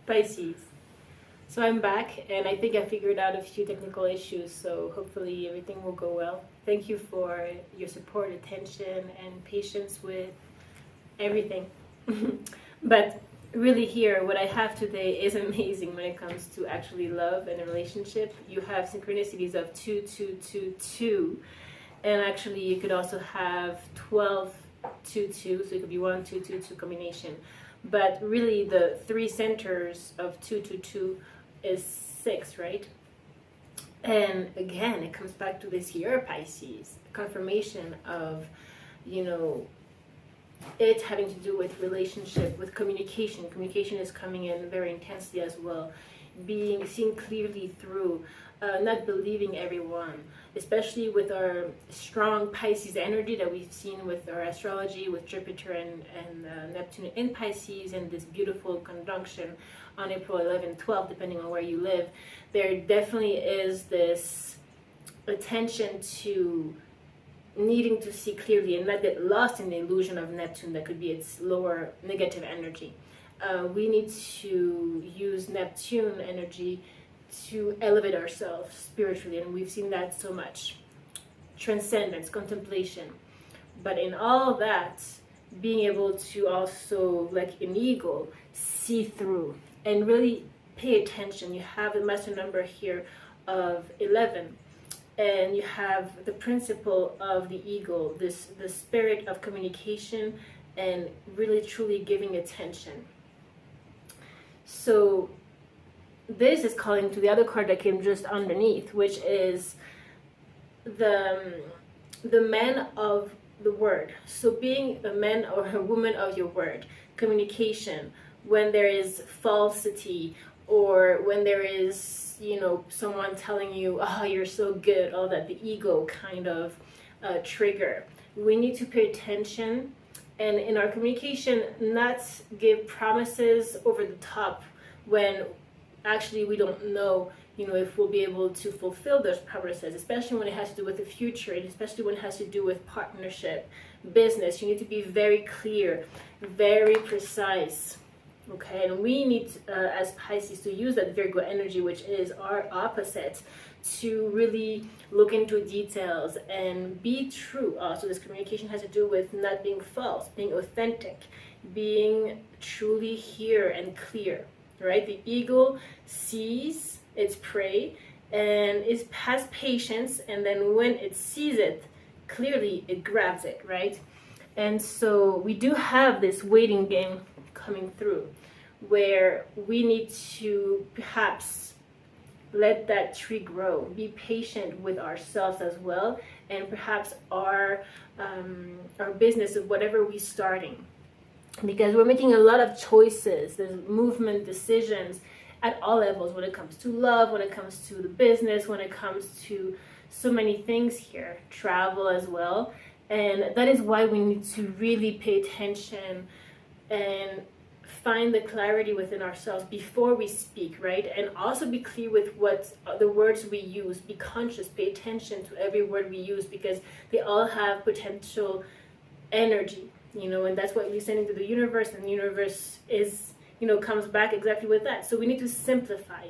Pisces. So I'm back, and I think I figured out a few technical issues, so hopefully everything will go well. Thank you for your support, attention, and patience with everything. But really here, what I have today is amazing when it comes to actually love and a relationship. You have synchronicities of 2, 2, 2, 2, and actually you could also have 12, 2, 2, so it could be 1, 2, 2, 2 combination. But really the three centers of 2, 2, 2 is 6, right? And again, it comes back to this year, Pisces, confirmation of, you know, it having to do with relationship, with communication. Communication is coming in very intensely as well. Seeing clearly through, not believing everyone, especially with our strong Pisces energy that we've seen with our astrology, with Jupiter and Neptune in Pisces, and this beautiful conjunction on April 11th, 12th, depending on where you live. There definitely is this attention to needing to see clearly and not get lost in the illusion of Neptune that could be its lower negative energy. We need to use Neptune energy to elevate ourselves spiritually, and we've seen that so much. Transcendence, contemplation. But in all that, being able to also, like an eagle, see through and really pay attention. You have the master number here of 11. And you have the principle of the eagle, the spirit of communication and really truly giving attention. So this is calling to the other card that came just underneath, which is the man of the word. So being a man or a woman of your word, communication, when there is falsity or when there is, you know, someone telling you, oh, you're so good, all that, the ego kind of trigger. We need to pay attention, and in our communication, not give promises over the top when actually we don't know, you know, if we'll be able to fulfill those promises, especially when it has to do with the future, and especially when it has to do with partnership, business. You need to be very clear, very precise. Okay, and we need, as Pisces, to use that Virgo energy, which is our opposite, to really look into details and be true. So this communication has to do with not being false, being authentic, being truly here and clear, right? The eagle sees its prey and has patience, and then when it sees it clearly, it grabs it, right? And so we do have this waiting game coming through, where we need to perhaps let that tree grow, be patient with ourselves as well, and perhaps our business of whatever we're starting, because we're making a lot of choices. There's movement, decisions at all levels, when it comes to love, when it comes to the business, when it comes to so many things here, travel as well. And that is why we need to really pay attention and find the clarity within ourselves before we speak, right? And also be clear with what the words we use. Be conscious, pay attention to every word we use, because they all have potential energy, you know, and that's what we send into the universe, and the universe is, you know, comes back exactly with that. So we need to simplify,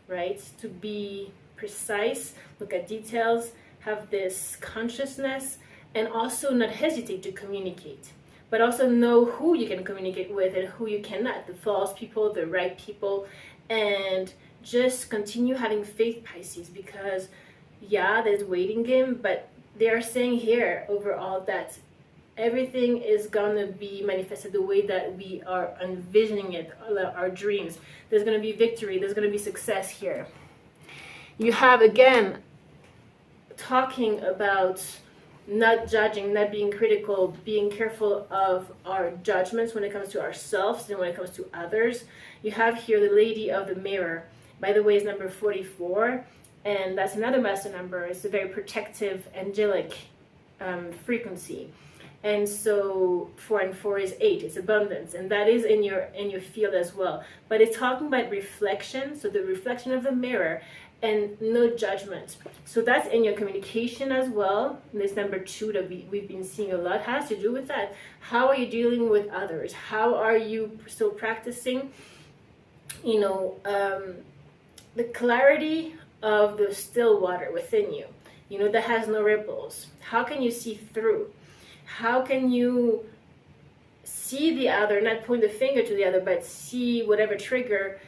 right? To be precise, look at details, have this consciousness, and also not hesitate to communicate, but also know who you can communicate with and who you cannot, the false people, the right people, and just continue having faith, Pisces, because yeah, there's waiting game, but they are saying here overall that everything is gonna be manifested the way that we are envisioning it, our dreams. There's gonna be victory, there's gonna be success here. You have, again, talking about not judging, not being critical, being careful of our judgments when it comes to ourselves and when it comes to others. You have here the Lady of the Mirror. By the way, it's number 44, and that's another master number. It's a very protective, angelic frequency. And so 4 and 4 is 8. It's abundance, and that is in your field as well. But it's talking about reflection, so the reflection of the mirror, and no judgment. So that's in your communication as well. And this number 2 that we've been seeing a lot has to do with that. How are you dealing with others? How are you still practicing you know, the clarity of the still water within you, you know, that has no ripples. How can you see through? How can you see the other, not point the finger to the other, but see whatever trigger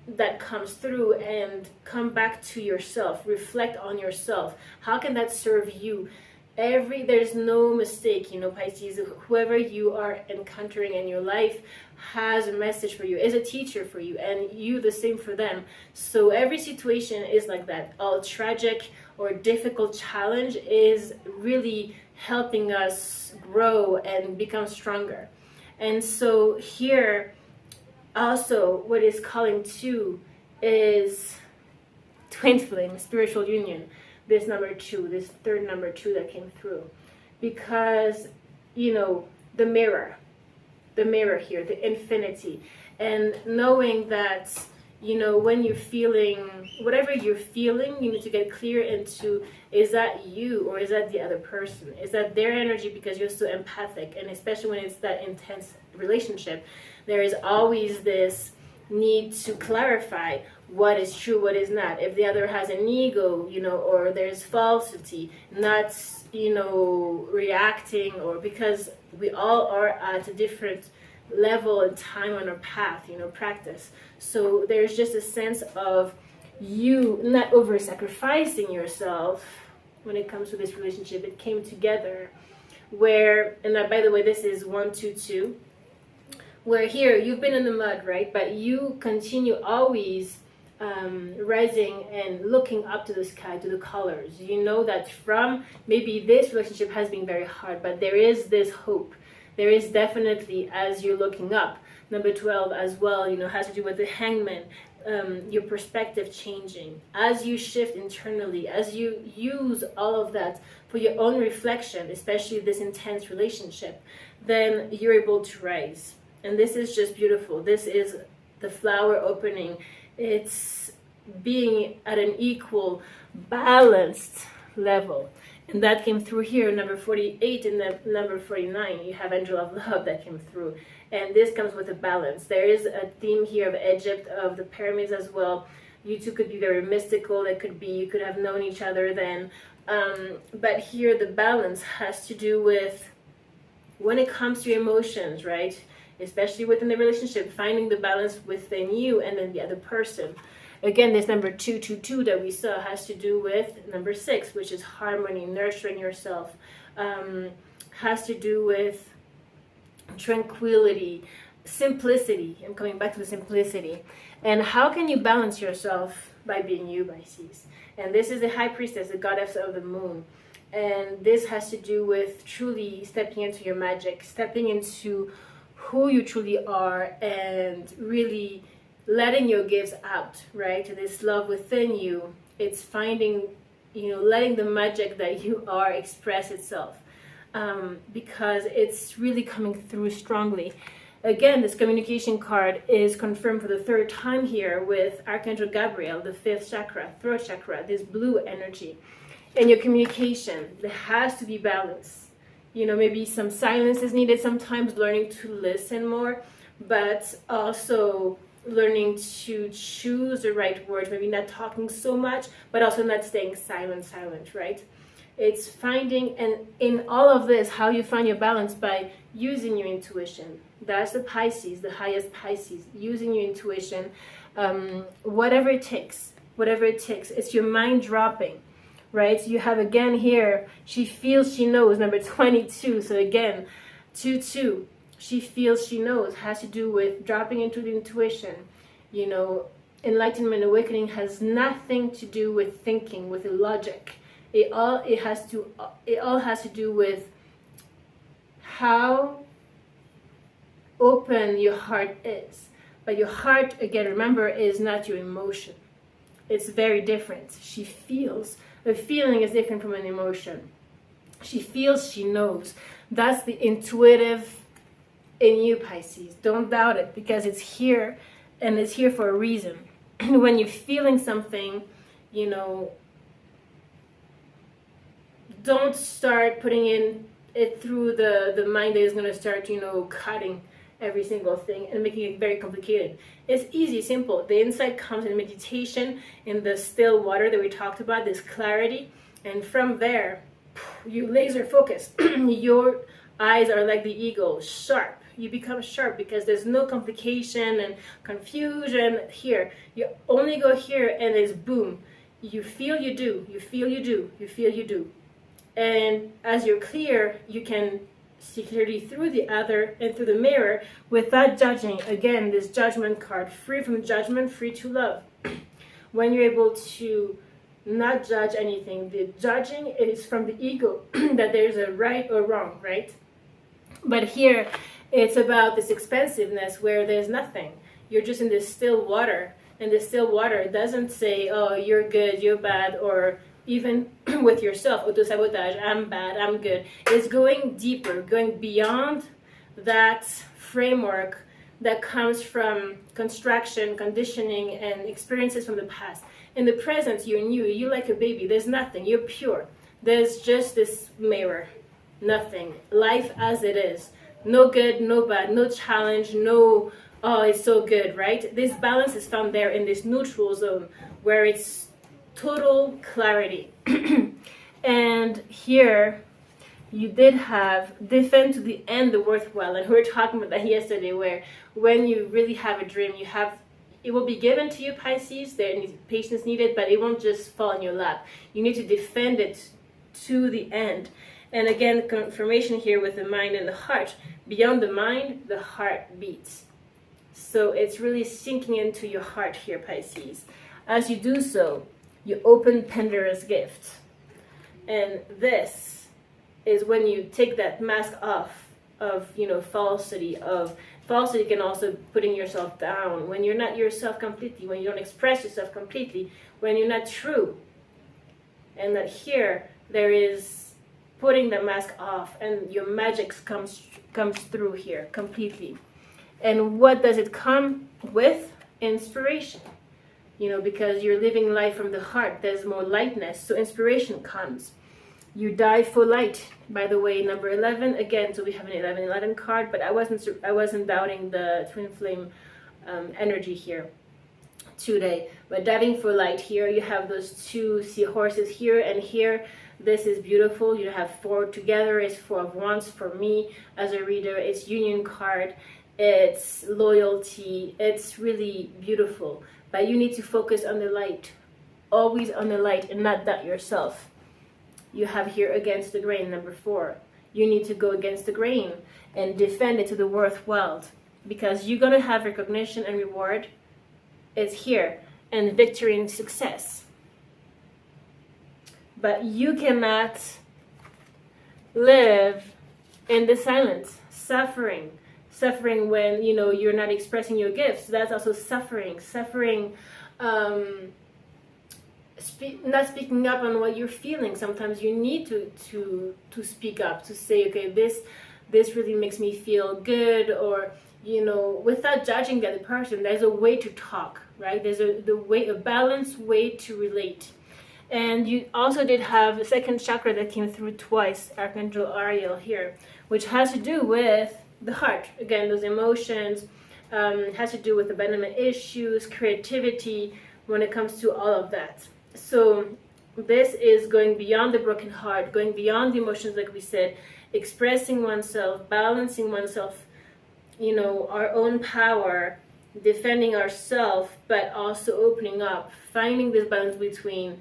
that comes through and come back to yourself, reflect on yourself? How can that serve you? There's no mistake, you know, Pisces, whoever you are encountering in your life has a message for you, is a teacher for you, and you the same for them. So every situation is like that. All tragic or difficult challenge is really helping us grow and become stronger. And so here also what is calling to is twin flame, spiritual union. This number 2, this third number 2 that came through, because, you know, the mirror here, the infinity, and knowing that, you know, when you're feeling whatever you're feeling, you need to get clear into, is that you or is that the other person? Is that their energy because you're so empathic? And especially when it's that intense relationship, there is always this need to clarify what is true, what is not. If the other has an ego, you know, or there's falsity, not, you know, reacting, or because we all are at a different level and time on our path, you know, practice. So there's just a sense of you not over sacrificing yourself when it comes to this relationship. It came together where, and by the way, this is 122, where here you've been in the mud, right? But you continue always rising and looking up to the sky, to the colors. You know that from maybe this relationship has been very hard, but there is this hope. There is definitely, as you're looking up. Number 12 as well, you know, has to do with the hangman, your perspective changing. As you shift internally, as you use all of that for your own reflection, especially this intense relationship, then you're able to rise. And this is just beautiful. This is the flower opening. It's being at an equal, balanced level. And that came through here, number 48 and number 49. You have Angel of Love that came through. And this comes with a balance. There is a theme here of Egypt, of the pyramids as well. You two could be very mystical. It could be, you could have known each other then. But here the balance has to do with when it comes to emotions, right? Especially within the relationship, finding the balance within you and then the other person. Again, this number 222 that we saw has to do with number 6, which is harmony, nurturing yourself. Has to do with tranquility, simplicity. I'm coming back to the simplicity. And how can you balance yourself? By being you, Pisces. And this is the High Priestess, the goddess of the moon. And this has to do with truly stepping into your magic, stepping into who you truly are, and really letting your gifts out, right? This love within you, it's finding, you know, letting the magic that you are express itself, because it's really coming through strongly. Again, this communication card is confirmed for the 3rd time here with Archangel Gabriel, the 5th chakra, throat chakra, this blue energy. In your communication, there has to be balance. You know, maybe some silence is needed sometimes, learning to listen more, but also learning to choose the right words, maybe not talking so much, but also not staying silent, right? It's finding, and in all of this, how you find your balance by using your intuition. That's the Pisces, the highest Pisces, using your intuition, whatever it takes. It's your mind dropping. Right, you have again here, she feels, she knows, number 22. So again, 2-2, she feels, she knows, has to do with dropping into the intuition. You know, enlightenment, awakening has nothing to do with thinking, with logic. It all has to do with how open your heart is. But your heart, again, remember, is not your emotion. It's very different. She feels. The feeling is different from an emotion. She feels, she knows. That's the intuitive in you, Pisces. Don't doubt it, because it's here, and it's here for a reason. When you're feeling something, you know, don't start putting in it through the mind that is going to start, you know, cutting every single thing and making it very complicated. It's easy, simple. The insight comes in meditation, in the still water that we talked about, this clarity. And from there, you laser focus. Your eyes are like the eagle, sharp. You become sharp because there's no complication and confusion here. You only go here and it's boom. You feel, you do. You feel, you do. You feel, you do. And as you're clear, you can see clearly through the other and through the mirror without judging. Again, this judgment card, free from judgment, free to love. When you're able to not judge anything, the judging is from the ego, that there's a right or wrong, right? But here, it's about this expansiveness where there's nothing. You're just in this still water, and the still water doesn't say, oh, you're good, you're bad, or even with yourself, auto-sabotage, I'm bad, I'm good. It's going deeper, going beyond that framework that comes from construction, conditioning, and experiences from the past. In the present, you're new, you're like a baby, there's nothing, you're pure. There's just this mirror, nothing. Life as it is. No good, no bad, no challenge, no, oh, it's so good, right? This balance is found there in this neutral zone where it's total clarity. And here you did have defend to the end the worthwhile, and we were talking about that yesterday, where when you really have a dream, you have, it will be given to you, Pisces. There is patience needed, but it won't just fall in your lap. You need to defend it to the end. And again, confirmation here with the mind and the heart. Beyond the mind, the heart beats. So it's really sinking into your heart here, Pisces. As you do so, you open Pandora's gift. And this is when you take that mask off of, falsity. Falsity can also putting yourself down. When you're not yourself completely, when you don't express yourself completely, when you're not true. And that here, there is putting the mask off, and your magic comes through here completely. And what does it come with? Inspiration. Because you're living life from the heart, there's more lightness, so inspiration comes. You dive for light. By the way, number 11 again. So we have an 11 card, but I wasn't doubting the twin flame energy here today. But diving for light here, you have those two seahorses here and here. This is beautiful. You have 4 together. It's 4 of Wands for me as a reader. It's union card. It's loyalty. It's really beautiful. But you need to focus on the light. Always on the light and not doubt yourself. You have here against the grain, number 4. You need to go against the grain and defend it to the worthwhile. Because you're going to have recognition and reward. It's here. And victory and success. But you cannot live in the silence, suffering when you're not expressing your gifts. That's also suffering. Not speaking up on what you're feeling. Sometimes you need to speak up, to say, okay, this really makes me feel good, or without judging the other person. There's a way to talk, right? There's a balanced way to relate. And you also did have the second chakra that came through twice, Archangel Ariel here, which has to do with the heart. Again, those emotions, has to do with abandonment issues, creativity, when it comes to all of that. So this is going beyond the broken heart, going beyond the emotions, like we said, expressing oneself, balancing oneself, our own power, defending ourselves, but also opening up, finding this balance between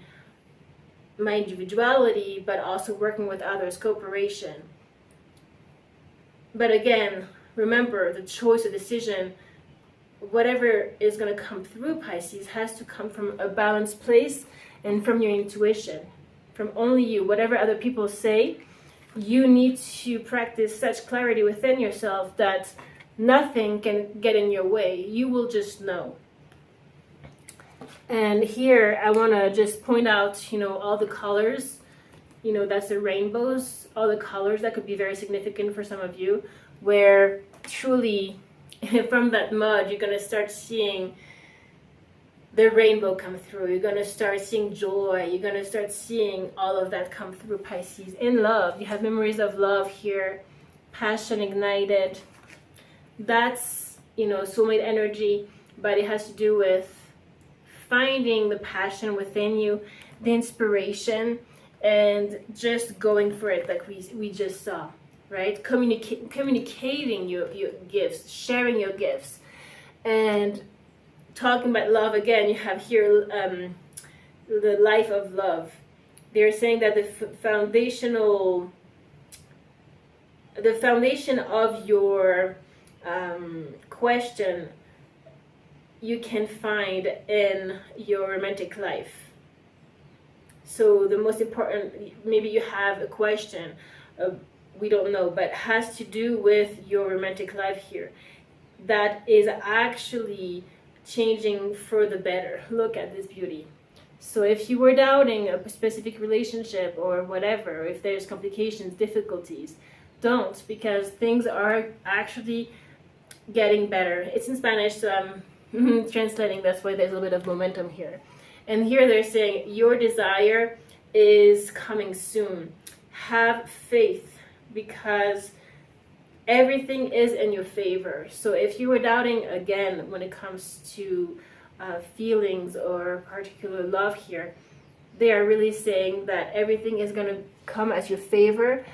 my individuality, but also working with others, cooperation. But again, remember, the choice, the decision, whatever is going to come through, Pisces, has to come from a balanced place and from your intuition, from only you. Whatever other people say, you need to practice such clarity within yourself that nothing can get in your way. You will just know. And here I want to just point out, all the colors, that's the rainbows, all the colors that could be very significant for some of you, where truly from that mud, you're going to start seeing the rainbow come through. You're going to start seeing joy. You're going to start seeing all of that come through, Pisces. In love, you have memories of love here, passion ignited, That's, you know, soulmate energy, but it has to do with finding the passion within you, the inspiration, and just going for it, like we just saw, right? Communicating your gifts, sharing your gifts. And talking about love again, you have here the life of love. They're saying that the foundation of your question you can find in your romantic life. So the most important, maybe you have a question, we don't know, but has to do with your romantic life here, that is actually changing for the better. Look at this beauty. So if you were doubting a specific relationship or whatever, if there's complications, difficulties, don't, because things are actually getting better. It's in Spanish, so I'm translating, that's why there's a little bit of momentum here. And here they're saying your desire is coming soon. Have faith, because everything is in your favor. So if you were doubting again when it comes to feelings or particular love here, they are really saying that everything is going to come as your favor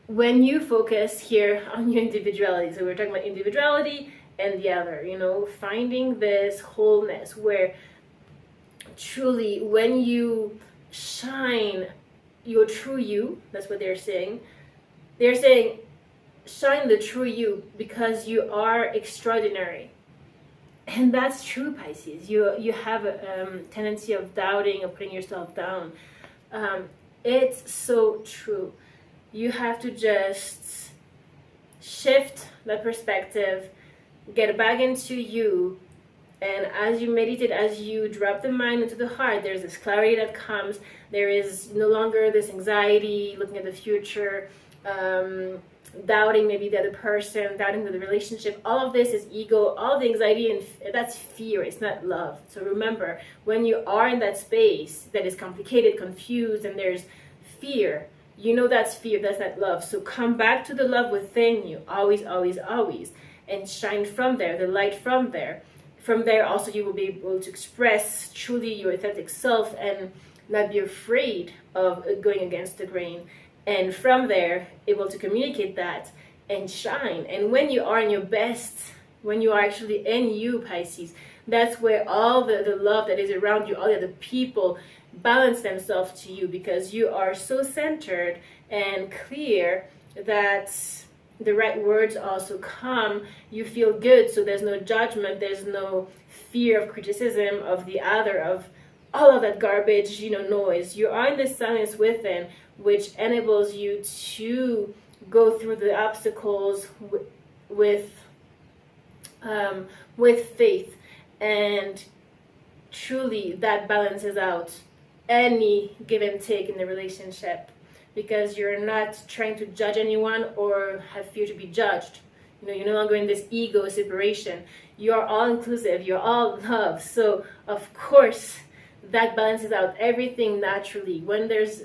when you focus here on your individuality. So we're talking about individuality and the other, you know, finding this wholeness where truly when you shine your true you, that's what they're saying. They're saying shine the true you, because you are extraordinary. And that's true, Pisces. You have a tendency of doubting, of putting yourself down. It's so true. You have to just shift that perspective, get back into you, and as you meditate, as you drop the mind into the heart, there's this clarity that comes. There is no longer this anxiety, looking at the future, doubting maybe the other person, doubting the relationship. All of this is ego. All the anxiety, and that's fear. It's not love. So remember, when you are in that space that is complicated, confused, and there's fear, you know that's fear, that's not love. So come back to the love within you, always, always, always, and shine from there, the light from there. From there also you will be able to express truly your authentic self and not be afraid of going against the grain. And from there, able to communicate that and shine. And when you are in your best, when you are actually in you, Pisces, that's where all the love that is around you, all the other people balance themselves to you, because you are so centered and clear that the right words also come. You feel good, so there's no judgment, there's no fear of criticism of the other, of all of that garbage, you know, noise. You are in the silence within, which enables you to go through the obstacles with faith, and truly that balances out any give and take in the relationship, because you're not trying to judge anyone or have fear to be judged. You know, you're no longer in this ego separation. You're all inclusive, you're all love. So of course that balances out everything naturally. When there's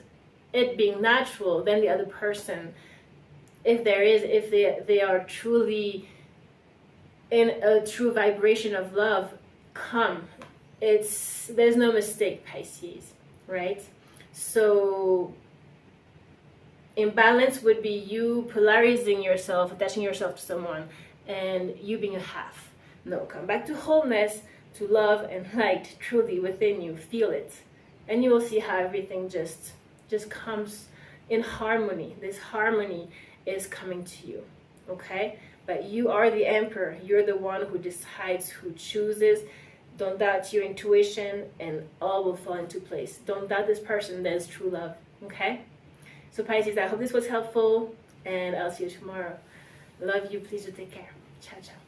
it being natural, then the other person, if they are truly in a true vibration of love, come. There's no mistake, Pisces, right? So imbalance would be you polarizing yourself, attaching yourself to someone, and you being a half. No, come back to wholeness, to love and light truly within you. Feel it, and you will see how everything just comes in harmony. This harmony is coming to you, okay? But you are the emperor. You're the one who decides, who chooses. Don't doubt your intuition, and all will fall into place. Don't doubt this person. There's true love, okay? So Pisces, I hope this was helpful, and I'll see you tomorrow. Love you. Please do take care. Ciao, ciao.